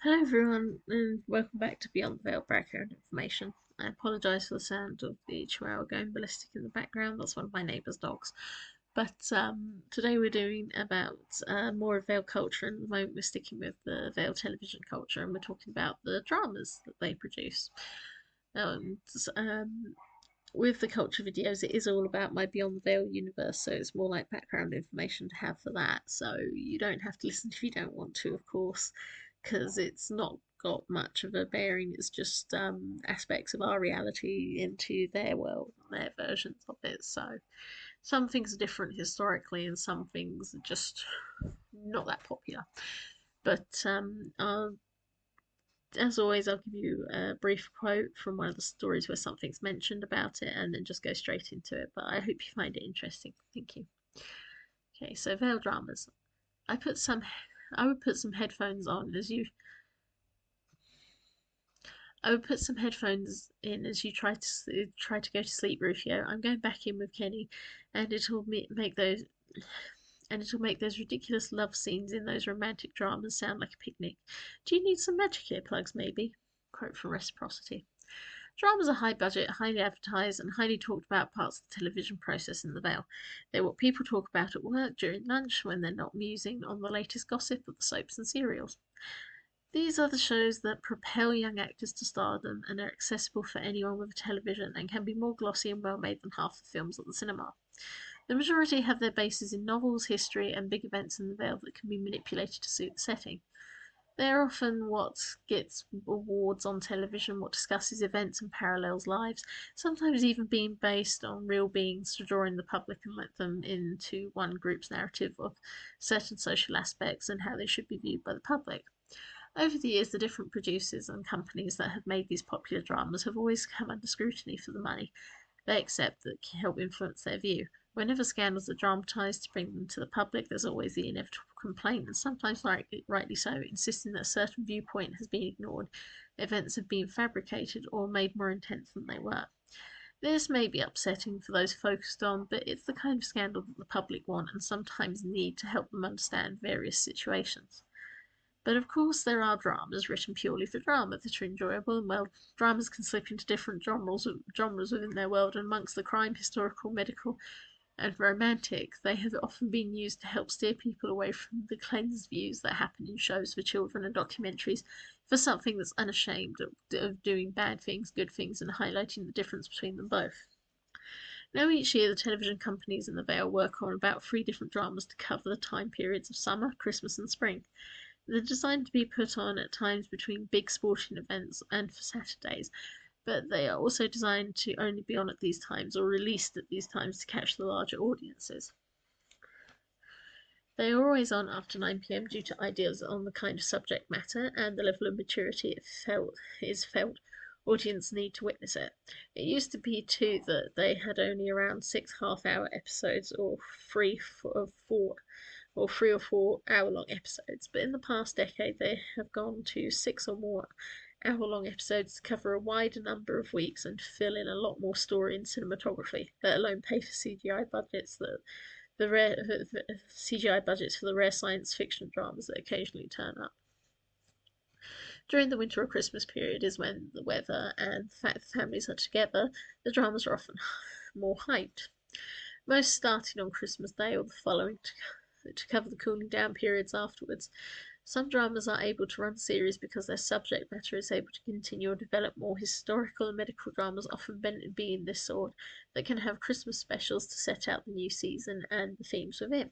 Hello everyone, and welcome back to Beyond the Veil background information. I apologise for the sound of the chihuahua going ballistic in the background. That's one of my neighbour's dogs. But today we're doing about more of Veil culture, and at the moment we're sticking with the Veil television culture, and we're talking about the dramas that they produce. And with the culture videos, it is all about my Beyond the Veil universe, so it's more like background information to have for that. So you don't have to listen if you don't want to, of course, because it's not got much of a bearing. It's just aspects of our reality into their world and their versions of it. So some things are different historically, and some things are just not that popular. But as always, I'll give you a brief quote from one of the stories where something's mentioned about it and then just go straight into it. But I hope you find it interesting. Thank you. Okay, so veil dramas. I put some I would put some headphones on as you I would put some headphones in as you try to go to sleep, Rufio. I'm going back in with Kenny, and it'll make those ridiculous love scenes in those romantic dramas sound like a picnic. Do you need some magic earplugs, maybe? Quote from Reciprocity. Dramas are high budget, highly advertised, and highly talked about parts of the television process in the Vale. They're what people talk about at work, during lunch, when they're not musing on the latest gossip of the soaps and serials. These are the shows that propel young actors to stardom and are accessible for anyone with a television and can be more glossy and well made than half the films at the cinema. The majority have their bases in novels, history, and big events in the Vale that can be manipulated to suit the setting. They are often what gets awards on television, what discusses events and parallels lives, sometimes even being based on real beings to draw in the public and let them into one group's narrative of certain social aspects and how they should be viewed by the public. Over the years, the different producers and companies that have made these popular dramas have always come under scrutiny for the money they accept that can help influence their view. Whenever scandals are dramatised to bring them to the public, there's always the inevitable complaint, and sometimes rightly so, insisting that a certain viewpoint has been ignored, events have been fabricated or made more intense than they were. This may be upsetting for those focused on, but it's the kind of scandal that the public want and sometimes need to help them understand various situations. But of course, there are dramas written purely for drama that are enjoyable, and well, dramas can slip into different genres within their world, and amongst the crime, historical, medical, and romantic, they have often been used to help steer people away from the cleansed views that happen in shows for children and documentaries for something that's unashamed of doing bad things, good things, and highlighting the difference between them both. Now, each year, the television companies in the Vale work on about 3 different dramas to cover the time periods of summer, Christmas, and spring. They're designed to be put on at times between big sporting events and for Saturdays, but they are also designed to only be on at these times or released at these times to catch the larger audiences. They are always on after 9 p.m. due to ideas on the kind of subject matter and the level of maturity is felt audience need to witness it. It used to be too that they had only around 6 half-hour episodes or 3 or 4 hour-long episodes, but in the past decade they have gone to 6 or more hour-long episodes to cover a wider number of weeks and fill in a lot more story and cinematography, let alone pay for CGI budgets for the rare science fiction dramas that occasionally turn up. During the winter or Christmas period is when the weather and the fact that families are together, the dramas are often more hyped. Most starting on Christmas Day or the following to cover the cooling down periods afterwards. Some dramas are able to run series because their subject matter is able to continue or develop more. Historical and medical dramas often being this sort that can have Christmas specials to set out the new season and the themes within.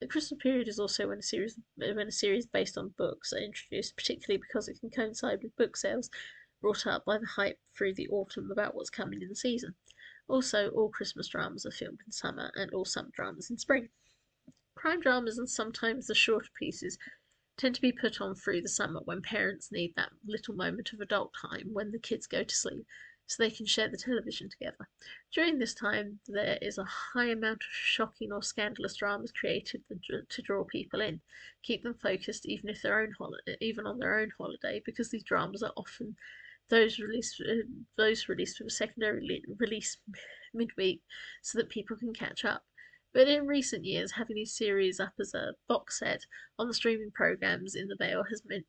The Christmas period is also when a series based on books are introduced, particularly because it can coincide with book sales brought up by the hype through the autumn about what's coming in the season. Also, all Christmas dramas are filmed in summer and all summer dramas in spring. Crime dramas and sometimes the shorter pieces tend to be put on through the summer when parents need that little moment of adult time when the kids go to sleep so they can share the television together. During this time, there is a high amount of shocking or scandalous dramas created to draw people in, keep them focused even on their own holiday, because these dramas are often those released with a secondary release midweek so that people can catch up. But in recent years, having these series up as a box set on the streaming programs in the Vale has meant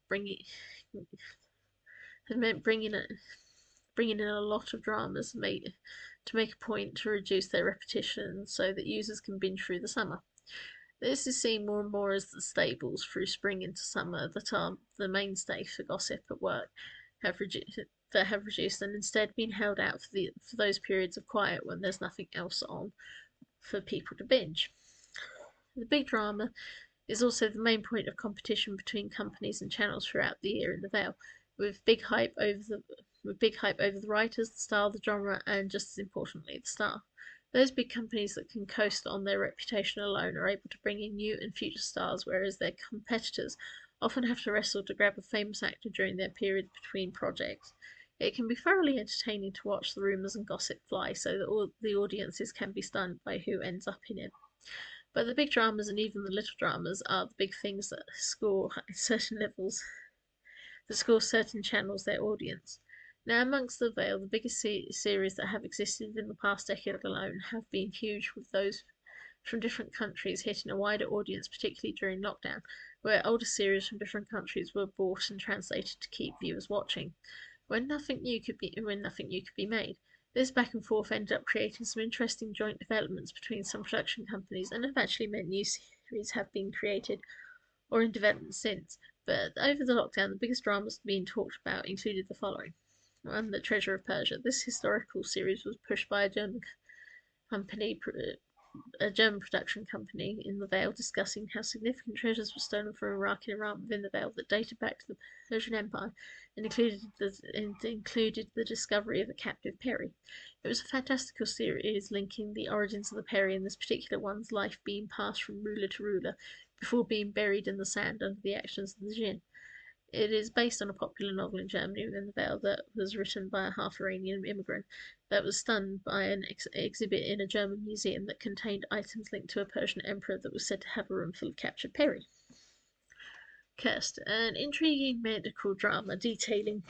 bringing in a lot of dramas to make a point to reduce their repetition so that users can binge through the summer. This is seen more and more as the staples through spring into summer that are the mainstay for gossip at work have reduced and instead been held out for those periods of quiet when there's nothing else on for people to binge. The big drama is also the main point of competition between companies and channels throughout the year in the Vale, with big hype over the writers, the style, the genre, and just as importantly, the star. Those big companies that can coast on their reputation alone are able to bring in new and future stars, whereas their competitors often have to wrestle to grab a famous actor during their period between projects. It can be thoroughly entertaining to watch the rumours and gossip fly so that all the audiences can be stunned by who ends up in it. But the big dramas and even the little dramas are the big things that score certain channels their audience. Now, amongst the Vale, the biggest series that have existed in the past decade alone have been huge, with those from different countries hitting a wider audience, particularly during lockdown, where older series from different countries were bought and translated to keep viewers watching. When nothing new could be made. This back and forth ended up creating some interesting joint developments between some production companies and have actually meant new series have been created or in development since. But over the lockdown, the biggest dramas being talked about included the following. 1. The Treasure of Persia. This historical series was pushed by company a German production company in the Vale, discussing how significant treasures were stolen from Iraq and Iran within the Vale that dated back to the Persian Empire and included the discovery of a captive Peri. It was a fantastical series linking the origins of the Peri and this particular one's life being passed from ruler to ruler before being buried in the sand under the actions of the jinn. It is based on a popular novel in Germany within the Vale that was written by a half-Iranian immigrant that was stunned by an exhibit in a German museum that contained items linked to a Persian emperor that was said to have a room full of captured Peri. Cursed, an intriguing medical drama detailing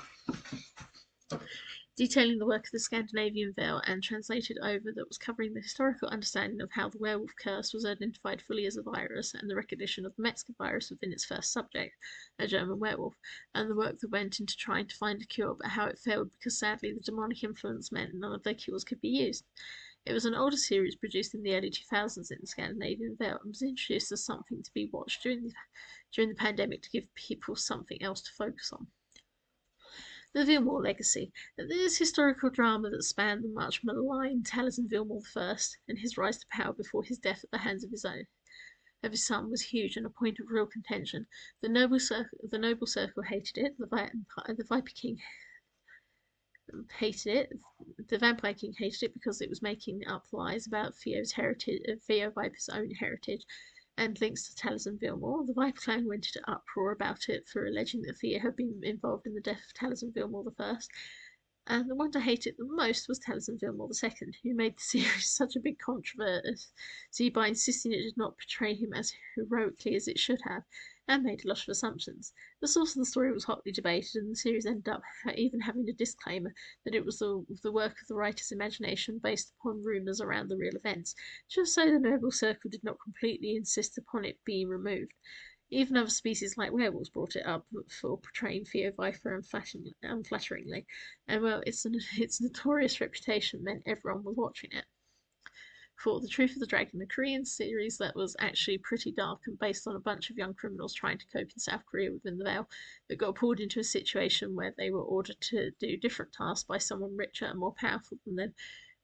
the work of the Scandinavian Vale and translated over that was covering the historical understanding of how the werewolf curse was identified fully as a virus and the recognition of the Metzger virus within its first subject, a German werewolf, and the work that went into trying to find a cure but how it failed because sadly the demonic influence meant none of their cures could be used. It was an older series produced in the early 2000s in the Scandinavian Vale and was introduced as something to be watched during the pandemic to give people something else to focus on. The Vilmore Legacy. This historical drama that spanned the much maligned Taliesin Vilmore I and his rise to power before his death at the hands of his son was huge and a point of real contention. The noble circle hated it. The Viper King hated it. The Vampire King hated it because it was making up lies about Theo Viper's own heritage and links to Taliesin Vilmore. The Viper clan went into uproar about it for alleging that Theo had been involved in the death of Taliesin Vilmore I. And the one to hate it the most was Taliesin Vilmore II, who made the series such a big controversy by insisting it did not portray him as heroically as it should have, and made a lot of assumptions. The source of the story was hotly debated, and the series ended up even having a disclaimer that it was the work of the writer's imagination based upon rumours around the real events, just so the noble circle did not completely insist upon it being removed. Even other species like werewolves brought it up for portraying Theo Viper unflatteringly, and well, its notorious reputation meant everyone was watching it. For The Truth of the Dragon, a Korean series that was actually pretty dark and based on a bunch of young criminals trying to cope in South Korea within the Vale, that got pulled into a situation where they were ordered to do different tasks by someone richer and more powerful than them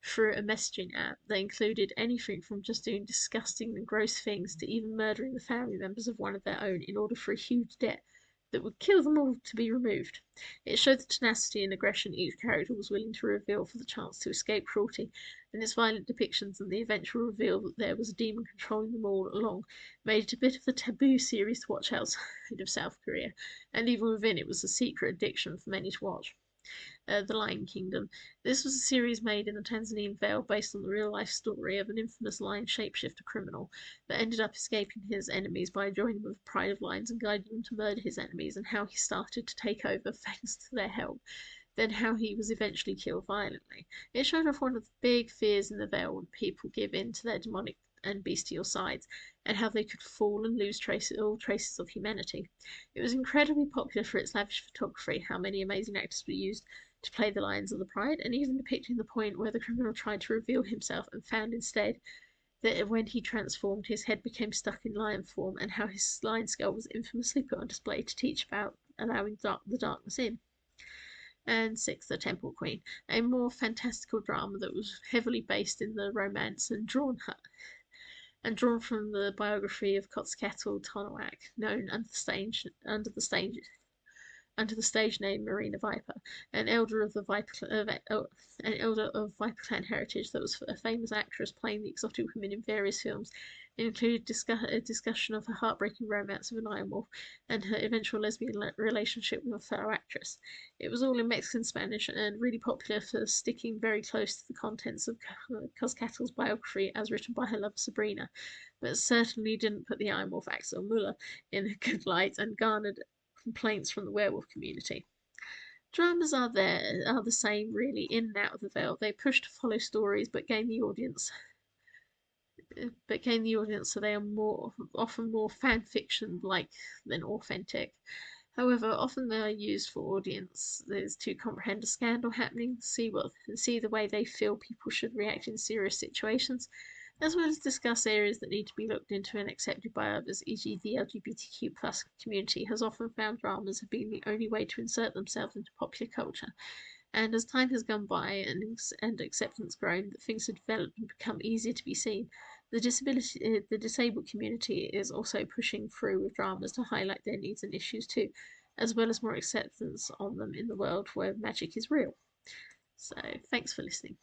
through a messaging app. They included anything from just doing disgusting and gross things to even murdering the family members of one of their own in order for a huge debt that would kill them all to be removed. It showed the tenacity and aggression each character was willing to reveal for the chance to escape cruelty, and its violent depictions and the eventual reveal that there was a demon controlling them all along made it a bit of a taboo series to watch outside of South Korea, and even within it was a secret addiction for many to watch. The Lion Kingdom. This was a series made in the Tanzanian Vale based on the real-life story of an infamous lion shapeshifter criminal that ended up escaping his enemies by joining with a pride of lions and guiding them to murder his enemies, and how he started to take over thanks to their help, then how he was eventually killed violently. It showed off one of the big fears in the Vale when people give in to their demonic and bestial sides, and how they could fall and lose all traces of humanity. It was incredibly popular for its lavish photography, how many amazing actors were used to play the lions of the pride, and even depicting the point where the criminal tried to reveal himself and found instead that when he transformed, his head became stuck in lion form, and how his lion skull was infamously put on display to teach about allowing the darkness in. And six, The Temple Queen, a more fantastical drama that was heavily based in the romance and drawn from the biography of Quetzalcoatl Tonoak, known under the stage name Marina Viper, an elder of Viper clan heritage that was a famous actress playing the exotic women in various films. It included a discussion of her heartbreaking romance with an iron wolf and her eventual lesbian relationship with a fellow actress. It was all in Mexican Spanish and really popular for sticking very close to the contents of Coscatl's biography as written by her lover Sabrina, but certainly didn't put the iron wolf Axel Muller in a good light and garnered complaints from the werewolf community. Dramas are the same really in and out of the veil. They push to follow stories but gain the audience so they are often more fan fiction like than authentic. However, often they are used for audiences to comprehend a scandal happening, see the way they feel people should react in serious situations, as well as discuss areas that need to be looked into and accepted by others, e.g. the LGBTQ plus community has often found dramas have been the only way to insert themselves into popular culture. And as time has gone by and acceptance grown, that things have developed and become easier to be seen, the disabled community is also pushing through with dramas to highlight their needs and issues too, as well as more acceptance on them in the world where magic is real. So, thanks for listening.